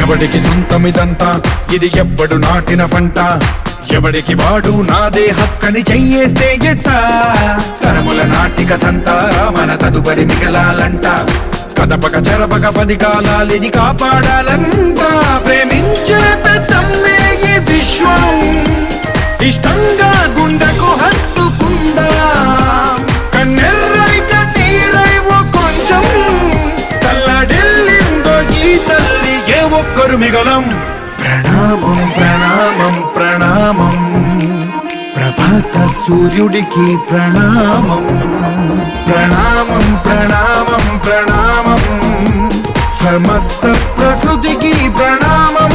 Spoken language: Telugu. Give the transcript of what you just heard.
ఎవడికి సొంతమిదంతా ఇది ఎవ్వడు నాటిన పంట ఎవడికి వాడు నాదే హక్కని చెయ్యేస్తే ఎట్ట తరముల నాటికథంతా మన తదుపరి మిగలాలంట కదపక చెరపక 10 కాలాలిది కాపాడాలంట ప్రేమించే పెద్దమ్మే ఈ విశ్వం ఇష్టంగా గుండెకు హత్తుకుందా కన్నెర్రై కన్నీరై ఓ కొంచెం తల్లడిల్లిందో ఈ తల్లి ఏ ఒక్కరు మిగలం ప్రణామం ప్రణామం ప్రణామం ప్రభాత సూర్యుడికి ప్రణామం ప్రణామం ప్రణామం ప్రణామం సమస్త ప్రకృతికి ప్రణామం